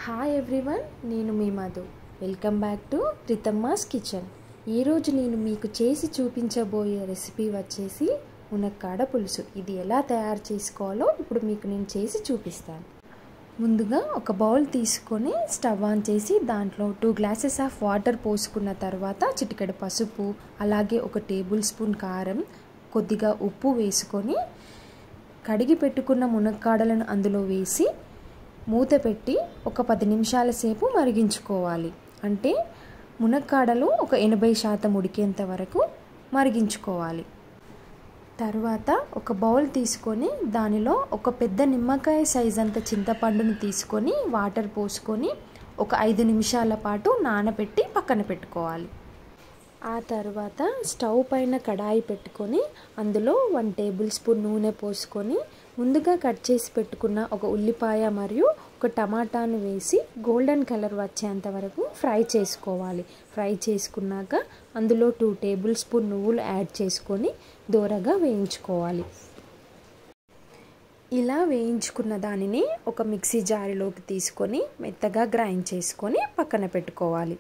Hi everyone, నేను మీ Madhu. Welcome back to Rithamma's kitchen. ఈరోజు నేను మీకు చేసి చూపించబోయే రెసిపీ వచ్చేసి మునక్కాడ పులుసు. ఇది ఎలా తయారు చేసుకోవాలో ఇప్పుడు మీకు నేను చేసి చూపిస్తాను. ముందుగా ఒక బౌల్ తీసుకొని స్టవ్ ఆన్ చేసి దాంట్లో 2 గ్లాసెస్ ఆఫ్ వాటర్ పోసుకున్న తర్వాత చిటికెడు పసుపు, అలాగే 1 టేబుల్ స్పూన్ కారం, కొద్దిగా ఉప్పు వేసుకొని కడిగి పెట్టుకున్న మునక్కాడలను అందులో వేసి మూత పెట్టి ఒక 10 నిమిషాల సేపు మరిగించుకోవాలి. అంటే మునక్కాడలు ఒక 80% ఉడికేంత వరకు మరిగించుకోవాలి. తర్వాత ఒక బౌల్ తీసుకొని దానిలో ఒక పెద్ద నిమ్మకాయ సైజ్ అంత చింతపండును తీసుకొని వాటర్ పోసుకొని ఒక 5 నిమిషాల పాటు నానబెట్టి పక్కన పెట్టుకోవాలి. ఆ తర్వాత స్టవ్ పైన కడాయి పెట్టుకొని అందులో 1 టేబుల్ స్పూన్ నూనె పోసుకొని ముందుగా కట్ చేసి పెట్టుకున్న ఒక ఉల్లిపాయ మరియు ఒక టమాటాను వేసి గోల్డెన్ కలర్ వచ్చేంత వరకు ఫ్రై చేసుకోవాలి. ఫ్రై చేసుకున్నాక అందులో 2 టేబుల్ స్పూన్ నువ్వులు యాడ్ చేసుకొని దోరగా వేయించుకోవాలి. ఇలా వేయించుకున్న దానిని ఒక మిక్సీ జారులోకి తీసుకొని మెత్తగా గ్రైండ్ చేసుకొని పక్కన పెట్టుకోవాలి.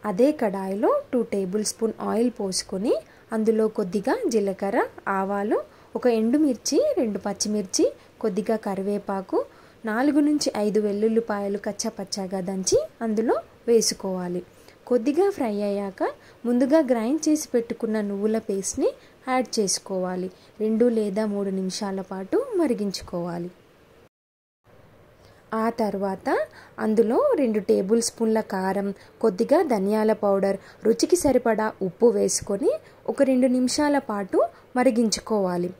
అదే కడాయిలో 2 టేబుల్ స్పూన్ ఆయిల్ పోసుకొని అందులో కొద్దిగా జీలకర్ర, ఆవాలు, ఒక ఎండుమిర్చి, 2 పచ్చిమిర్చి, కొద్దిగా కరివేపాకు, 4 నుంచి 5 వెల్లుల్లిపాయలు కచ్చాపచ్చాగా దంచి అందులో వేసుకోవాలి. కొద్దిగా ఫ్రై అయ్యాక ముందుగా గ్రైండ్ చేసి పెట్టుకున్న నువ్వుల పేస్ట్ని యాడ్ చేసుకోవాలి. 2 లేదా 3 నిమిషాల పాటు మరిగించుకోవాలి. ఆ తర్వాత అందులో 2 టేబుల్ స్పూన్ల కారం, కొద్దిగా ధనియాల పౌడర్, రుచికి సరిపడా ఉప్పు వేసుకొని ఒక 2 నిమిషాల పాటు మరిగించుకోవాలి.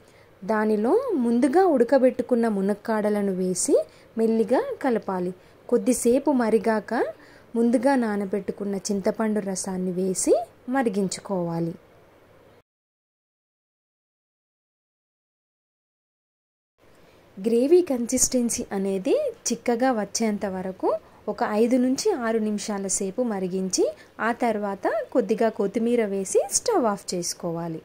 దానిలో ముందుగా ఉడకబెట్టుకున్న మునక్కాడలను వేసి మెల్లిగా కలపాలి. కొద్దిసేపు మరిగాక ముందుగా నానబెట్టుకున్న చింతపండు రసాన్ని వేసి మరిగించుకోవాలి. గ్రేవీ కన్సిస్టెన్సీ అనేది చిక్కగా వచ్చేంత వరకు ఒక 5 నుంచి 6 నిమిషాల సేపు మరిగించి ఆ తర్వాత కొద్దిగా కొత్తిమీర వేసి స్టవ్ ఆఫ్ చేసుకోవాలి.